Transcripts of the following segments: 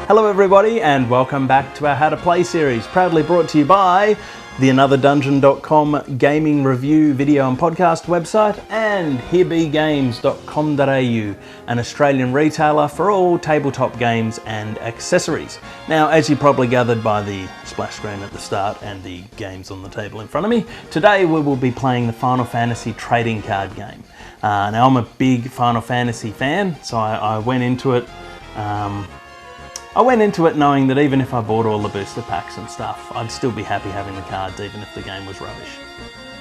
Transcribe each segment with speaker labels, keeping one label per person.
Speaker 1: Hello everybody and welcome back to our How to Play series, proudly brought to you by the anotherdungeon.com gaming review video and podcast website and herebegames.com.au, an Australian retailer for all tabletop games and accessories. Now, as you probably gathered by the splash screen at the start and the games on the table in front of me, today we will be playing the Final Fantasy trading card game. Now, I'm a big Final Fantasy fan, so I went into it knowing that even if I bought all the booster packs and stuff, I'd still be happy having the cards even if the game was rubbish.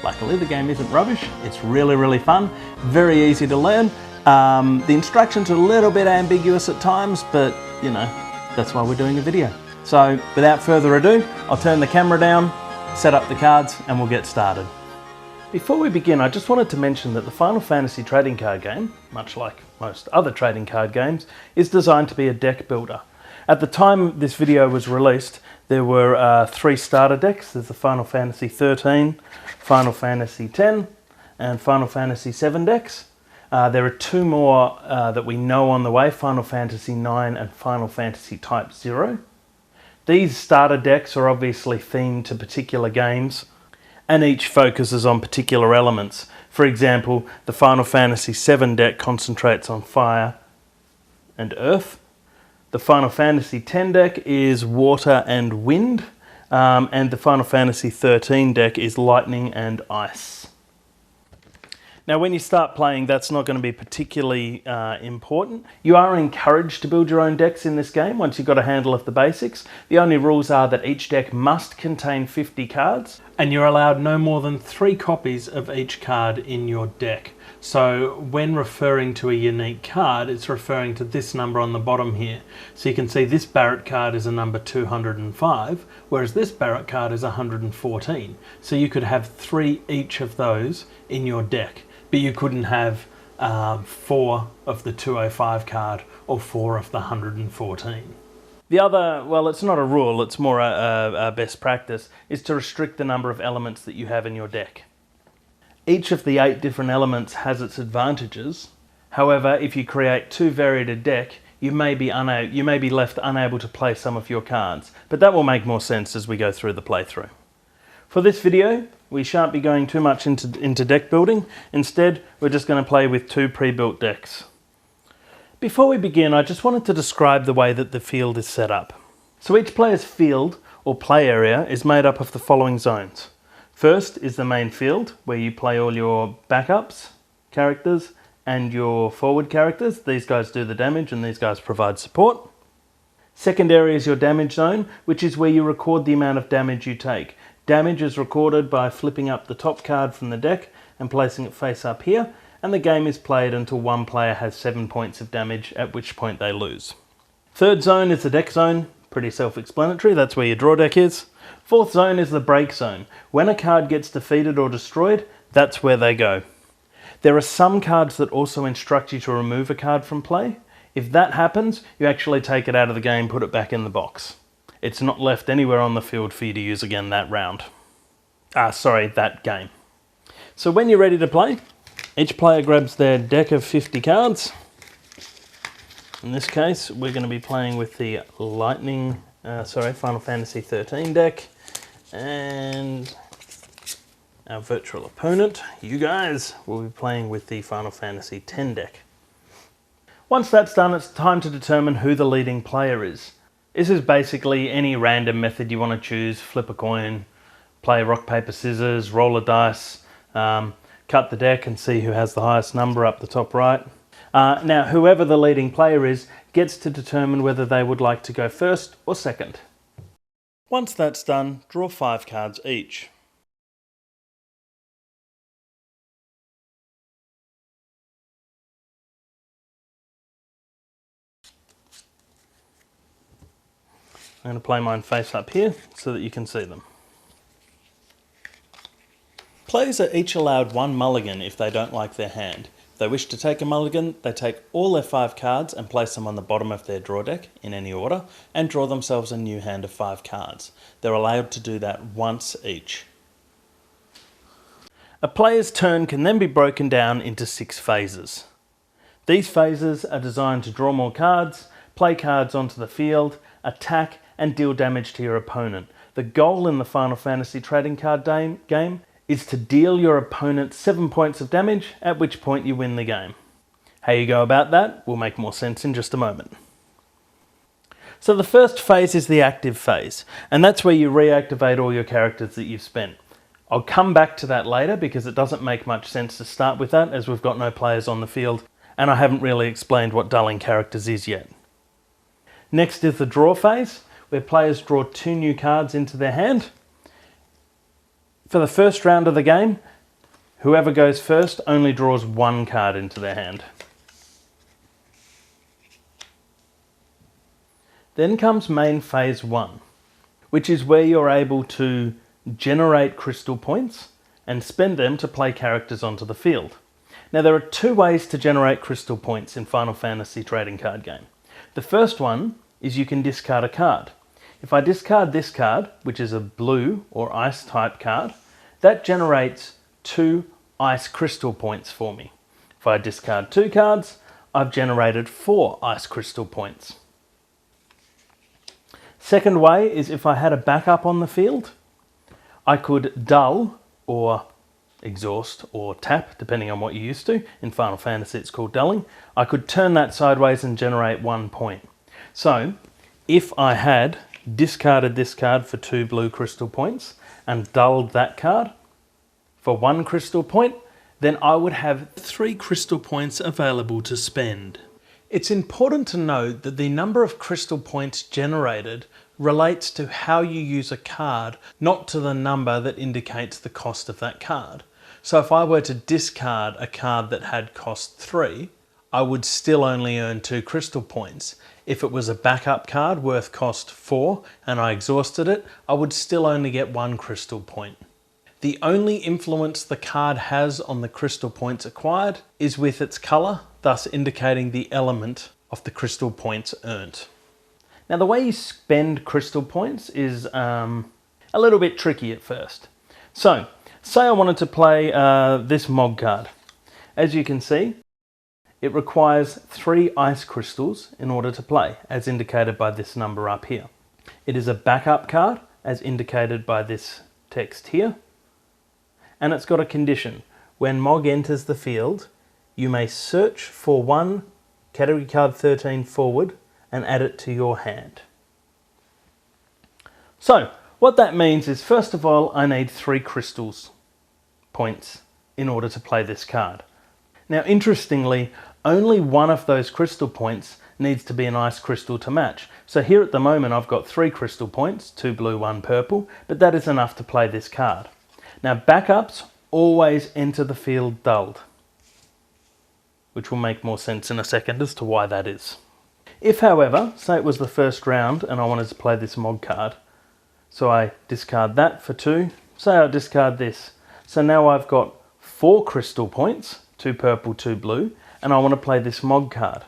Speaker 1: Luckily the game isn't rubbish, it's really fun, very easy to learn. The instructions are a little bit ambiguous at times, but you know, that's why we're doing a video. So without further ado, I'll turn the camera down, set up the cards, and we'll get started. Before we begin, I just wanted to mention that the Final Fantasy trading card game, much like most other trading card games, is designed to be a deck builder. At the time this video was released, there were 3 starter decks. There's the Final Fantasy 13, Final Fantasy 10, and Final Fantasy 7 decks. There are 2 more that we know on the way, Final Fantasy 9 and Final Fantasy Type 0. These starter decks are obviously themed to particular games, and each focuses on particular elements. For example, the Final Fantasy 7 deck concentrates on fire and earth. The Final Fantasy 10 deck is water and wind, and the Final Fantasy 13 deck is lightning and ice. Now when you start playing, that's not going to be particularly important. You are encouraged to build your own decks in this game once you've got a handle of the basics. The only rules are that each deck must contain 50 cards, and you're allowed no more than 3 copies of each card in your deck. So when referring to a unique card, it's referring to this number on the bottom here. So you can see this Barrett card is a number 205, whereas this Barrett card is 114. So you could have 3 each of those in your deck, but you couldn't have 4 of the 205 card or 4 of the 114. The other, well, it's not a rule, it's more a best practice, is to restrict the number of elements that you have in your deck. Each of the 8 different elements has its advantages. However, if you create too varied a deck, you may be left unable to play some of your cards, but that will make more sense as we go through the playthrough. For this video, we shan't be going too much into deck building. Instead, we're just going to play with 2 pre-built decks. Before we begin, I just wanted to describe the way that the field is set up. So each player's field, or play area, is made up of the following zones. First is the main field, where you play all your backups, characters, and your forward characters. These guys do the damage and these guys provide support. Second area is your damage zone, which is where you record the amount of damage you take. Damage is recorded by flipping up the top card from the deck and placing it face up here, and the game is played until one player has 7 points of damage, at which point they lose. Third zone is the deck zone, pretty self-explanatory, that's where your draw deck is. Fourth zone is the break zone. When a card gets defeated or destroyed, that's where they go. There are some cards that also instruct you to remove a card from play. If that happens, you actually take it out of the game, put it back in the box. It's not left anywhere on the field for you to use again that game. So when you're ready to play, each player grabs their deck of 50 cards. In this case, we're going to be playing with the Final Fantasy 13 deck, and our virtual opponent, you guys, will be playing with the Final Fantasy 10 deck. Once that's done, it's time to determine who the leading player is. This is basically any random method you want to choose: flip a coin, play rock, paper, scissors, roll a dice, cut the deck and see who has the highest number up the top right. Now, whoever the leading player is gets to determine whether they would like to go first or second. Once that's done, draw 5 cards each. I'm going to play mine face up here so that you can see them. Players are each allowed 1 mulligan if they don't like their hand. If they wish to take a mulligan, they take all their 5 cards and place them on the bottom of their draw deck in any order and draw themselves a new hand of 5 cards. They're allowed to do that once each. A player's turn can then be broken down into 6 phases. These phases are designed to draw more cards, play cards onto the field, attack, and deal damage to your opponent. The goal in the Final Fantasy trading card game is to deal your opponent 7 points of damage, at which point you win the game. How you go about that will make more sense in just a moment. So the first phase is the active phase, and that's where you reactivate all your characters that you've spent. I'll come back to that later because it doesn't make much sense to start with that, as we've got no players on the field and I haven't really explained what dulling characters is yet. Next is the draw phase, where players draw 2 new cards into their hand. For the first round of the game, whoever goes first only draws 1 card into their hand. Then comes main phase 1, which is where you're able to generate crystal points and spend them to play characters onto the field. Now there are 2 ways to generate crystal points in Final Fantasy trading card game. The first one is you can discard a card. If I discard this card, which is a blue or ice type card, that generates 2 ice crystal points for me. If I discard 2 cards, I've generated 4 ice crystal points. Second way is if I had a backup on the field, I could dull or exhaust or tap, depending on what you're used to. In Final Fantasy it's called dulling. I could turn that sideways and generate 1 point. So if I had discarded this card for 2 blue crystal points and dulled that card for 1 crystal point, then I would have 3 crystal points available to spend. It's important to note that the number of crystal points generated relates to how you use a card, not to the number that indicates the cost of that card. So if I were to discard a card that had cost 3, I would still only earn 2 crystal points. If it was a backup card worth cost 4 and I exhausted it, I would still only get 1 crystal point. The only influence the card has on the crystal points acquired is with its colour, thus indicating the element of the crystal points earned. Now the way you spend crystal points is a little bit tricky at first. So, say I wanted to play this Mog card. As you can see, it requires 3 ice crystals in order to play, as indicated by this number up here. It is a backup card, as indicated by this text here. And it's got a condition. When Mog enters the field, you may search for 1 category card 13 forward and add it to your hand. So, what that means is, first of all, I need 3 crystals points in order to play this card. Now, interestingly, only 1 of those crystal points needs to be an ice crystal to match. So here at the moment, I've got 3 crystal points, 2 blue, 1 purple, but that is enough to play this card. Now, backups always enter the field dulled, which will make more sense in a second as to why that is. If, however, say it was the first round and I wanted to play this Mog card, so I discard that for 2, say I discard this. So now I've got 4 crystal points, 2 purple, 2 blue, and I want to play this Mog card.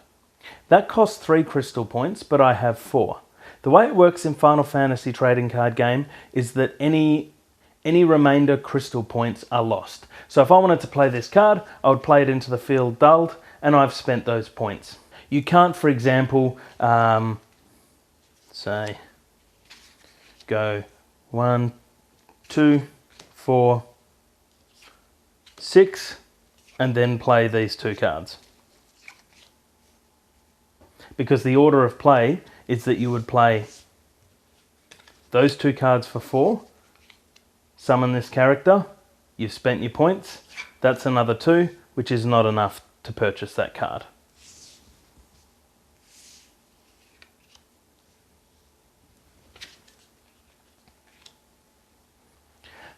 Speaker 1: That costs 3 crystal points, but I have 4. The way it works in Final Fantasy trading card game is that any remainder crystal points are lost. So if I wanted to play this card, I would play it into the field dulled, and I've spent those points. You can't, for example, say, go 1, 2, 4, 6, and then play these 2 cards. Because the order of play is that you would play those 2 cards for 4, summon this character, you've spent your points, that's another 2, which is not enough to purchase that card.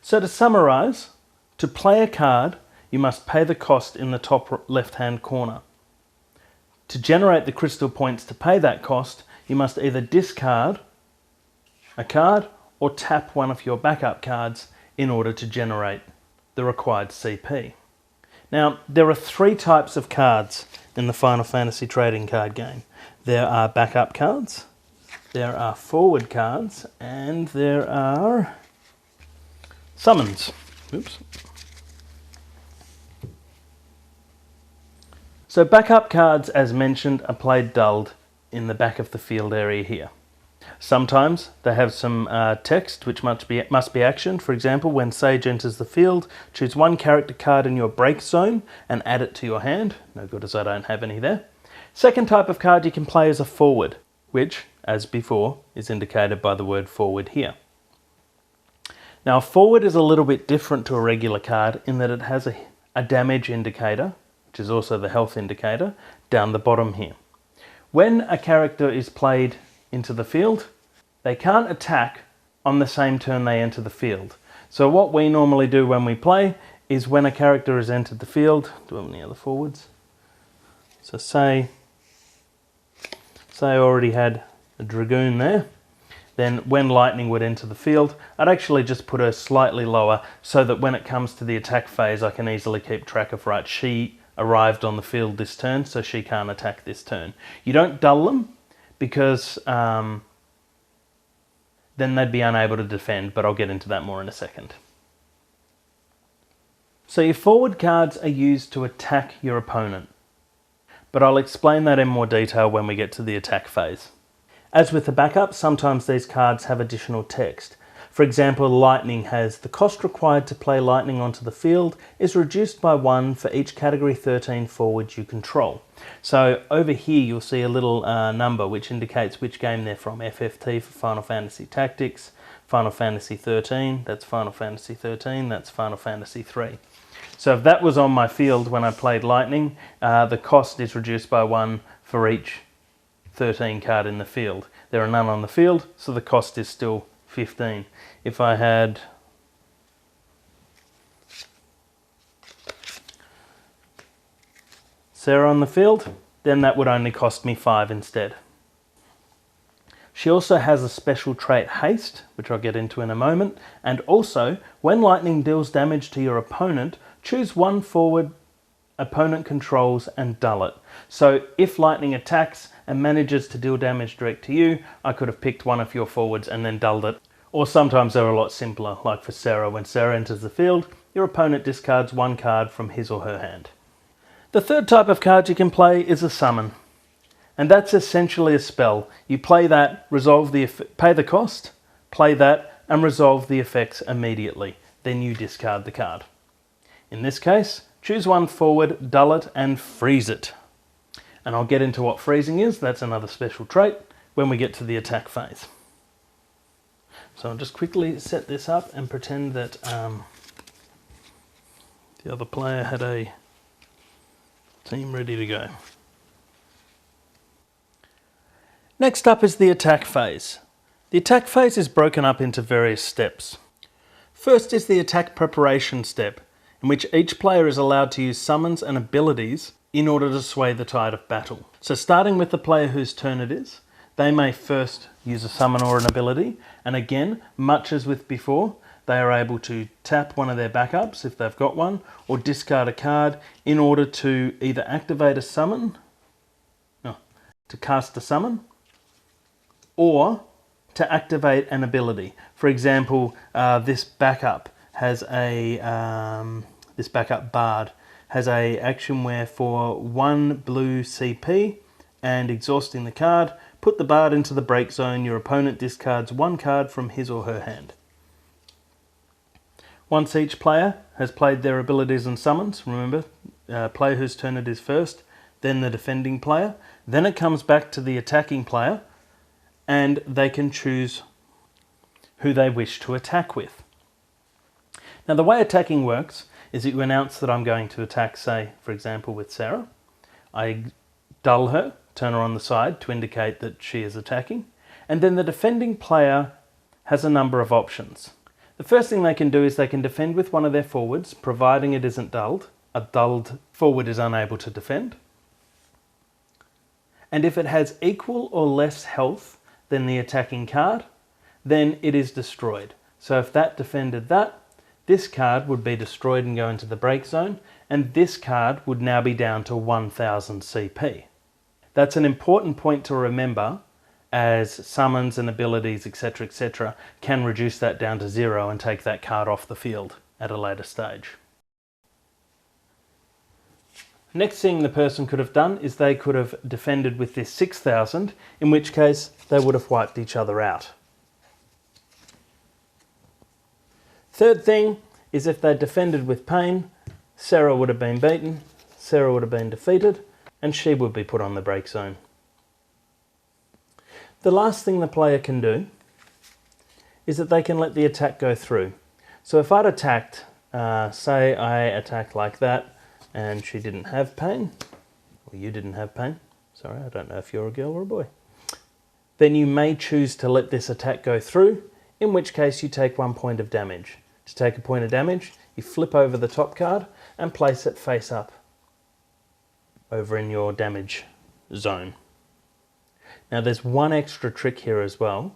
Speaker 1: So to summarise, to play a card, you must pay the cost in the top left-hand corner. To generate the crystal points to pay that cost, you must either discard a card or tap one of your backup cards in order to generate the required CP. Now, there are 3 types of cards in the Final Fantasy trading card game. There are backup cards, there are forward cards, and there are summons. Oops. So backup cards, as mentioned, are played dulled in the back of the field area here. Sometimes they have some text which must be actioned. For example, when Sage enters the field, choose one character card in your break zone and add it to your hand. No good as I don't have any there. Second type of card you can play is a forward, which, as before, is indicated by the word forward here. Now a forward is a little bit different to a regular card in that it has a damage indicator, which is also the health indicator, down the bottom here. When a character is played into the field, they can't attack on the same turn they enter the field. So what we normally do when we play is when a character has entered the field, do we have any other forwards? So say I already had a Dragoon there, then when Lightning would enter the field, I'd actually just put her slightly lower so that when it comes to the attack phase, I can easily keep track of, right, she arrived on the field this turn, so she can't attack this turn. You don't dull them, because then they'd be unable to defend, but I'll get into that more in a second. So your forward cards are used to attack your opponent, but I'll explain that in more detail when we get to the attack phase. As with the backup, sometimes these cards have additional text. For example, Lightning has the cost required to play Lightning onto the field is reduced by 1 for each category 13 forward you control. So over here you'll see a little number which indicates which game they're from. FFT for Final Fantasy Tactics, Final Fantasy 13, that's Final Fantasy 13, that's Final Fantasy 3. So if that was on my field when I played Lightning, the cost is reduced by 1 for each 13 card in the field. There are none on the field, so the cost is still 15. If I had Sarah on the field, then that would only cost me 5 instead. She also has a special trait Haste, which I'll get into in a moment, and also, when Lightning deals damage to your opponent, choose one forward opponent controls and dull it. So if Lightning attacks and manages to deal damage direct to you, I could have picked one of your forwards and then dulled it. Or sometimes they're a lot simpler, like for Sarah. When Sarah enters the field, your opponent discards one card from his or her hand. The third type of card you can play is a summon. And that's essentially a spell. You play that, pay the cost, play that, and resolve the effects immediately. Then you discard the card. In this case, choose one forward, dull it, and freeze it. And I'll get into what freezing is, that's another special trait, when we get to the attack phase. So I'll just quickly set this up and pretend that the other player had a team ready to go. Next up is the attack phase. The attack phase is broken up into various steps. First is the attack preparation step, in which each player is allowed to use summons and abilities in order to sway the tide of battle. So starting with the player whose turn it is, they may first use a summon or an ability, and again, much as with before, they are able to tap one of their backups if they've got one, or discard a card in order to either activate a summon, to cast a summon, or to activate an ability. For example, this backup has this backup Bard has a action where for 1 blue CP and exhausting the card, put the Bard into the break zone. Your opponent discards one card from his or her hand. Once each player has played their abilities and summons, remember, player whose turn it is first, then the defending player, then it comes back to the attacking player, and they can choose who they wish to attack with. Now the way attacking works is that you announce that I'm going to attack, say, for example, with Sarah. I dull her, turn her on the side to indicate that she is attacking, and then the defending player has a number of options. The first thing they can do is they can defend with one of their forwards, providing it isn't dulled. A dulled forward is unable to defend. And if it has equal or less health than the attacking card, then it is destroyed. So if that defended that, this card would be destroyed and go into the break zone, and this card would now be down to 1000 CP. That's an important point to remember, as summons and abilities, etc., can reduce that down to 0 and take that card off the field at a later stage. Next thing the person could have done is they could have defended with this 6,000, in which case they would have wiped each other out. Third thing is if they defended with pain, Sarah would have been beaten, Sarah would have been defeated, and she would be put on the break zone. The last thing the player can do is that they can let the attack go through. So if I'd attacked, say I attacked like that, and she didn't have pain, or you didn't have pain, sorry, I don't know if you're a girl or a boy, then you may choose to let this attack go through, in which case you take 1 point of damage. To take a point of damage, you flip over the top card and place it face up over in your damage zone. Now there's one extra trick here as well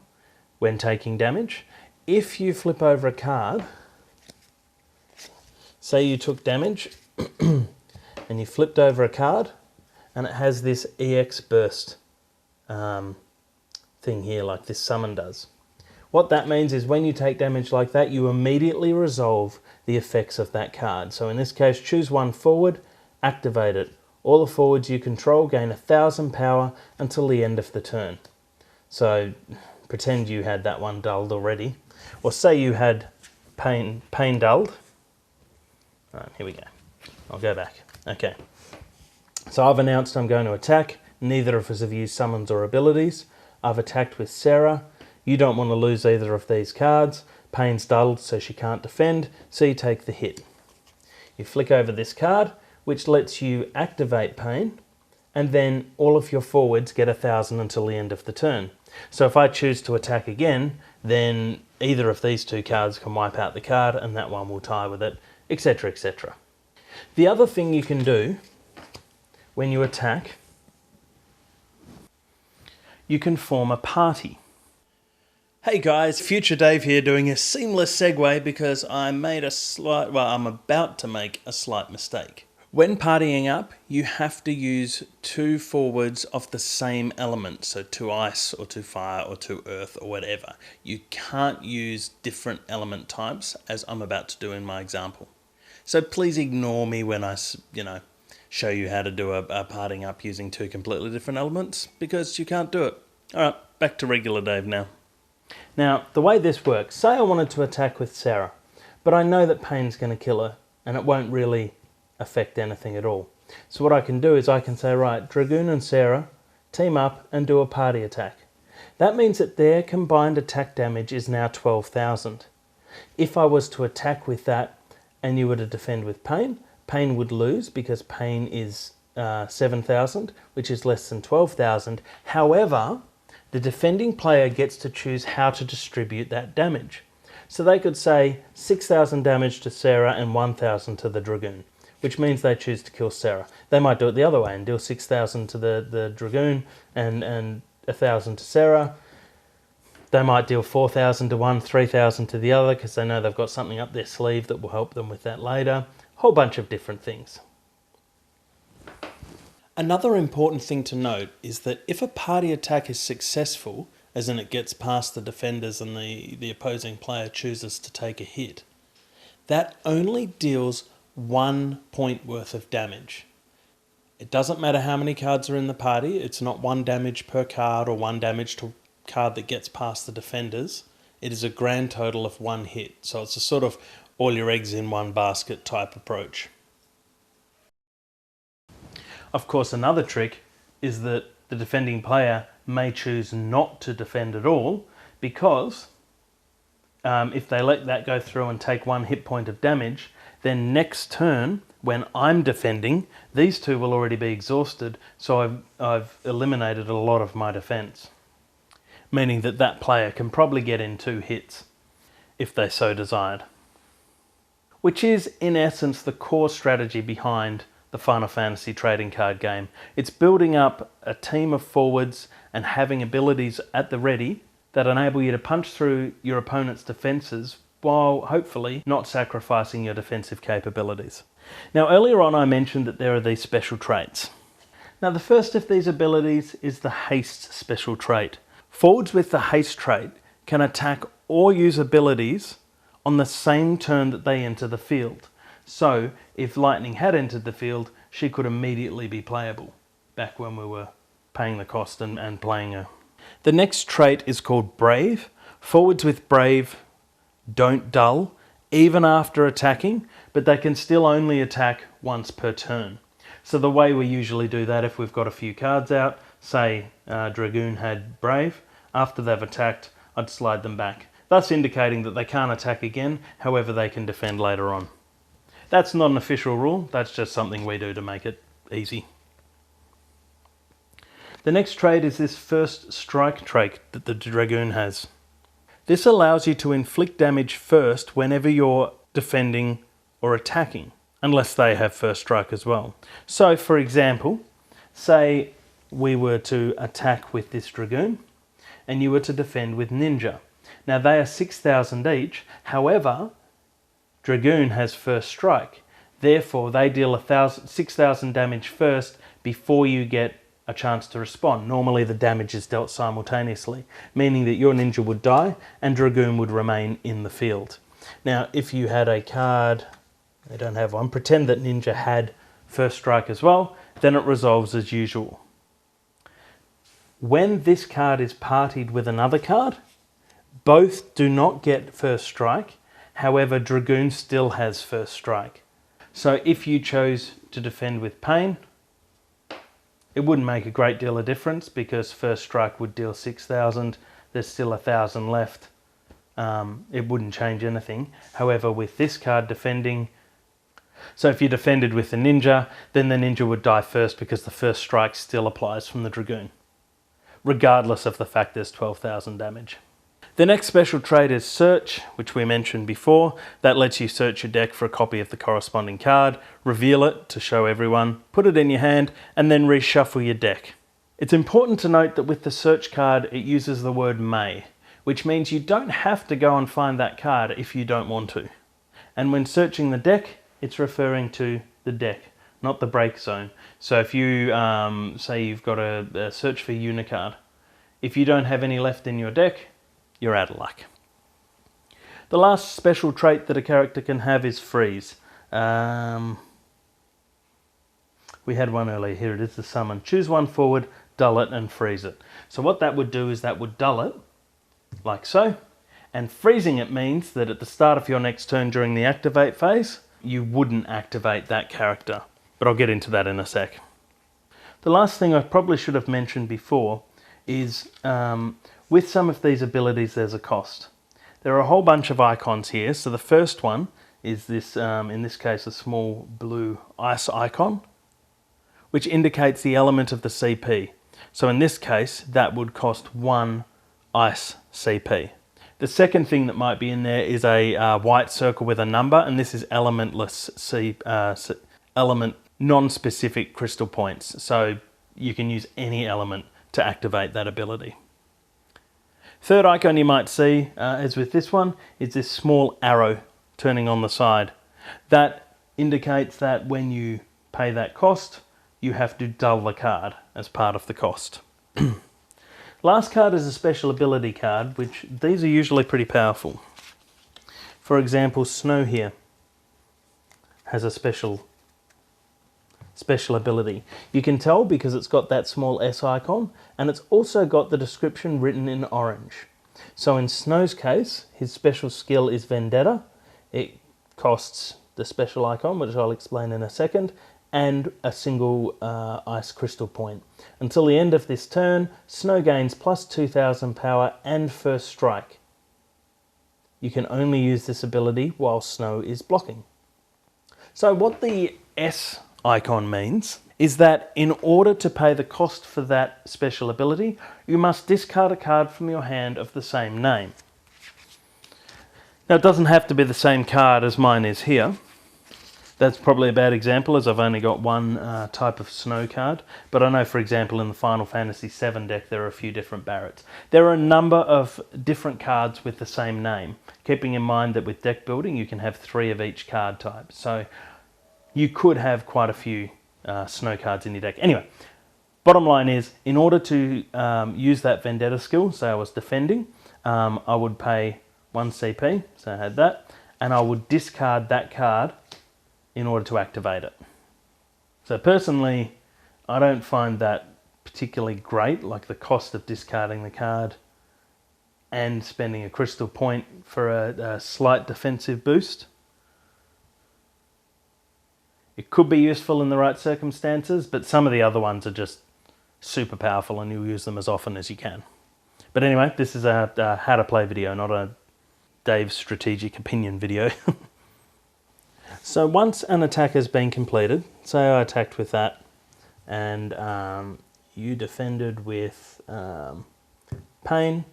Speaker 1: when taking damage. If you flip over a card, say you took damage and you flipped over a card and it has this EX burst thing here like this summon does. What that means is when you take damage like that, you immediately resolve the effects of that card. So in this case, choose one forward, activate it. All the forwards you control gain 1,000 power until the end of the turn. So pretend you had that one dulled already. Or say you had pain dulled. All right, here we go. I'll go back. Okay. So I've announced I'm going to attack. Neither of us have used summons or abilities. I've attacked with Sarah. You don't want to lose either of these cards. Pain's dulled, so she can't defend, so you take the hit. You flick over this card, which lets you activate Pain, and then all of your forwards get 1,000 until the end of the turn. So if I choose to attack again, then either of these two cards can wipe out the card, and that one will tie with it, etc, etc. The other thing you can do when you attack, you can form a party. Hey guys, Future Dave here doing a seamless segue because I'm about to make a slight mistake. When partying up, you have to use 2 forwards of the same element, so 2 ice or 2 fire or 2 earth or whatever. You can't use different element types as I'm about to do in my example. So please ignore me when I, show you how to do a partying up using 2 completely different elements because you can't do it. Alright, back to regular Dave now. Now, the way this works, say I wanted to attack with Sarah, but I know that Pain's going to kill her and it won't really affect anything at all. So what I can do is I can say, right, Dragoon and Sarah team up and do a party attack. That means that their combined attack damage is now 12,000. If I was to attack with that and you were to defend with Pain, Pain would lose because Pain is 7,000, which is less than 12,000. However, the defending player gets to choose how to distribute that damage. So they could say 6,000 damage to Sarah and 1,000 to the Dragoon, which means they choose to kill Sarah. They might do it the other way and deal 6,000 to the Dragoon and 1,000 to Sarah. They might deal 4,000 to one, 3,000 to the other because they know they've got something up their sleeve that will help them with that later. Whole bunch of different things. Another important thing to note is that if a party attack is successful, as in it gets past the defenders and the opposing player chooses to take a hit, that only deals 1 point worth of damage. It doesn't matter how many cards are in the party, it's not 1 damage per card or 1 damage to card that gets past the defenders. It is a grand total of 1 hit, so it's a sort of all your eggs in one basket type approach. Of course, another trick is that the defending player may choose not to defend at all because if they let that go through and take 1 hit point of damage, then next turn, when I'm defending, these 2 will already be exhausted, so I've eliminated a lot of my defense. Meaning that that player can probably get in 2 hits if they so desired. Which is, in essence, the core strategy behind the Final Fantasy trading card game. It's building up a team of forwards and having abilities at the ready that enable you to punch through your opponent's defenses while hopefully not sacrificing your defensive capabilities. Now earlier on I mentioned that there are these special traits. Now the first of these abilities is the haste special trait. Forwards with the haste trait can attack or use abilities on the same turn that they enter the field. So if lightning had entered the field, she could immediately be playable, back when we were paying the cost and playing her. The next trait is called brave. Forwards with brave don't dull, even after attacking, but they can still only attack once per turn. So the way we usually do that, if we've got a few cards out, say Dragoon had brave, after they've attacked, I'd slide them back, thus indicating that they can't attack again, however they can defend later on. That's not an official rule, that's just something we do to make it easy. The next trait is this first strike trait that the Dragoon has. This allows you to inflict damage first whenever you're defending or attacking, unless they have first strike as well. So for example, say we were to attack with this Dragoon and you were to defend with Ninja. Now they are 6,000 each, however, Dragoon has first strike. Therefore they deal 6,000 damage first before you get a chance to respond. Normally the damage is dealt simultaneously, meaning that your Ninja would die and Dragoon would remain in the field. Now if you had a card, I don't have one, pretend that Ninja had first strike as well, then it resolves as usual. When this card is partied with another card, both do not get first strike, however Dragoon still has first strike. So if you chose to defend with Pain, it wouldn't make a great deal of difference because first strike would deal 6,000, there's still 1,000 left. It wouldn't change anything. However, with this card defending, so if you defended with the Ninja, then the Ninja would die first because the first strike still applies from the Dragoon, regardless of the fact there's 12,000 damage. The next special trait is Search, which we mentioned before. That lets you search your deck for a copy of the corresponding card, reveal it to show everyone, put it in your hand, and then reshuffle your deck. It's important to note that with the Search card, it uses the word may, which means you don't have to go and find that card if you don't want to. And when searching the deck, it's referring to the deck, not the break zone. So if you say you've got a search for Unicard, if you don't have any left in your deck, you're out of luck. The last special trait that a character can have is Freeze. We had one earlier, here it is, the Summon. Choose one forward, dull it and freeze it. So what that would do is that would dull it, like so, and freezing it means that at the start of your next turn during the activate phase, you wouldn't activate that character, but I'll get into that in a sec. The last thing I probably should have mentioned before is with some of these abilities there's a cost. There are a whole bunch of icons here. So the first one is this, in this case, a small blue ice icon, which indicates the element of the CP. So in this case, that would cost 1 ice CP. The second thing that might be in there is a white circle with a number, and this is elementless element non-specific crystal points. So you can use any element to activate that ability. Third icon you might see, as with this one, is this small arrow turning on the side. That indicates that when you pay that cost, you have to dull the card as part of the cost. Last card is a special ability card, which these are usually pretty powerful. For example, Snow here has a special ability. You can tell because it's got that small S icon, and it's also got the description written in orange. So in Snow's case, his special skill is Vendetta. It costs the special icon, which I'll explain in a second, and a single ice crystal point. Until the end of this turn, Snow gains plus 2,000 power and first strike. You can only use this ability while Snow is blocking. So what the S icon means is that in order to pay the cost for that special ability, you must discard a card from your hand of the same name. Now it doesn't have to be the same card as mine is here. That's probably a bad example as I've only got one type of Snow card, but I know for example in the Final Fantasy VII deck there are a few different Barretts. There are a number of different cards with the same name, keeping in mind that with deck building you can have 3 of each card type. So you could have quite a few Snow cards in your deck. Anyway, bottom line is, in order to use that Vendetta skill, say I was defending, I would pay 1 CP, so I had that, and I would discard that card in order to activate it. So personally, I don't find that particularly great, like the cost of discarding the card and spending a crystal point for a slight defensive boost. It could be useful in the right circumstances, but some of the other ones are just super powerful and you'll use them as often as you can. But anyway, this is a how to play video, not a Dave's strategic opinion video. So once an attack has been completed, say I attacked with that and you defended with Pain.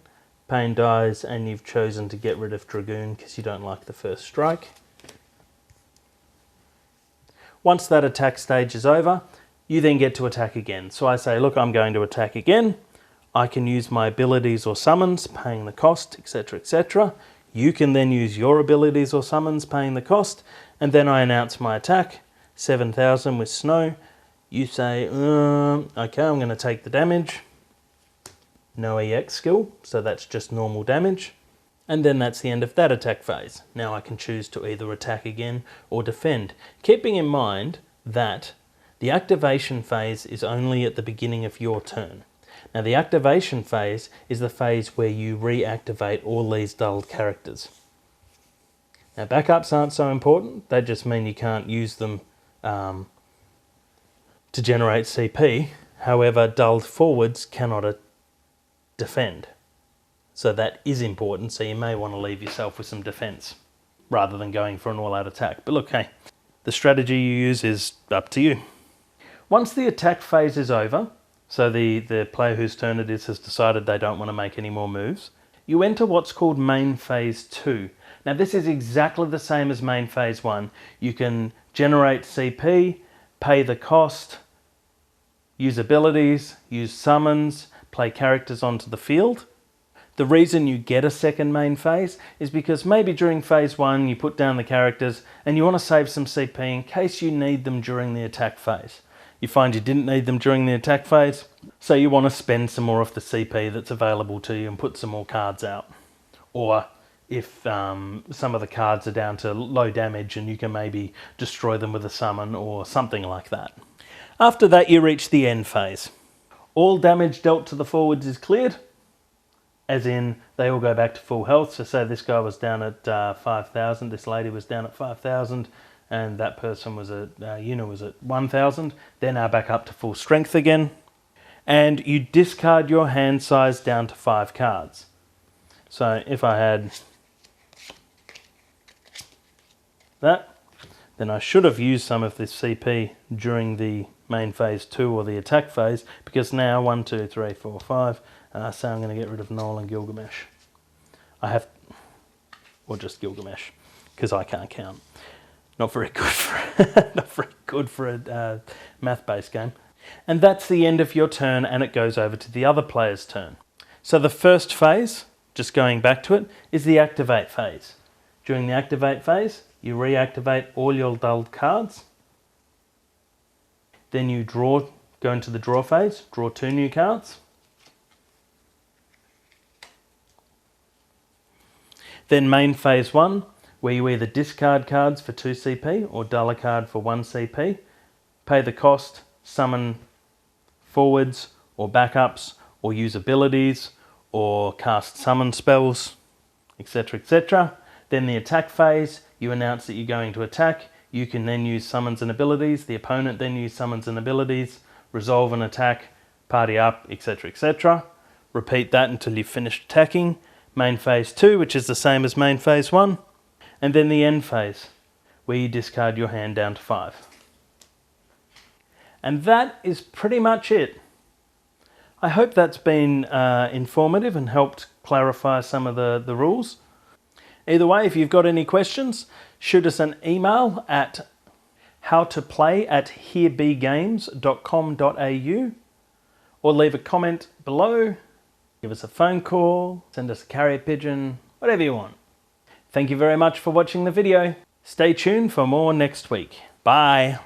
Speaker 1: Pain dies and you've chosen to get rid of Dragoon because you don't like the first strike. Once that attack stage is over, you then get to attack again. So I say, look, I'm going to attack again. I can use my abilities or summons, paying the cost, etc., etc. You can then use your abilities or summons, paying the cost, and then I announce my attack, 7,000 with Snow. You say, okay, I'm going to take the damage. No EX skill, so that's just normal damage. And then that's the end of that attack phase. Now I can choose to either attack again or defend, keeping in mind that the activation phase is only at the beginning of your turn. Now the activation phase is the phase where you reactivate all these dulled characters. Now backups aren't so important, they just mean you can't use them to generate CP. However, dulled forwards cannot defend. So that is important, so you may want to leave yourself with some defense rather than going for an all-out attack. But look, hey, the strategy you use is up to you. Once the attack phase is over, so the player whose turn it is has decided they don't want to make any more moves, you enter what's called main phase 2. Now this is exactly the same as main phase 1. You can generate CP, pay the cost, use abilities, use summons, play characters onto the field. The reason you get a second main phase is because maybe during phase 1 you put down the characters and you want to save some CP in case you need them during the attack phase. You find you didn't need them during the attack phase, so you want to spend some more of the CP that's available to you and put some more cards out. Or if some of the cards are down to low damage and you can maybe destroy them with a summon or something like that. After that you reach the end phase. All damage dealt to the forwards is cleared, as in they all go back to full health. So say this guy was down at 5,000, this lady was down at 5,000, and that person was at, Una was at 1,000. They're now back up to full strength again. And you discard your hand size down to 5 cards. So if I had that, then I should have used some of this CP during the main phase 2 or the attack phase, because now 1, 2, 3, 4, 5, so I'm going to get rid of Noel and Gilgamesh. Or just Gilgamesh, because I can't count. Not very good for a math-based game. And that's the end of your turn, and it goes over to the other player's turn. So the first phase, just going back to it, is the activate phase. During the activate phase, you reactivate all your dulled cards. Then you go into the draw phase, draw 2 new cards. Then main phase 1, where you either discard cards for 2 CP or dull a card for 1 CP, pay the cost, summon forwards or backups, or use abilities, or cast summon spells, etc., etc. Then the attack phase, you announce that you're going to attack. You can then use summons and abilities. The opponent then use summons and abilities, resolve an attack, party up, etc., etc. Repeat that until you've finished attacking. Main phase 2, which is the same as main phase 1. And then the end phase, where you discard your hand down to 5. And that is pretty much it. I hope that's been informative and helped clarify some of the rules. Either way, if you've got any questions, shoot us an email at howtoplay@herebegames.com.au, or leave a comment below, give us a phone call, send us a carrier pigeon, whatever you want. Thank you very much for watching the video. Stay tuned for more next week. Bye.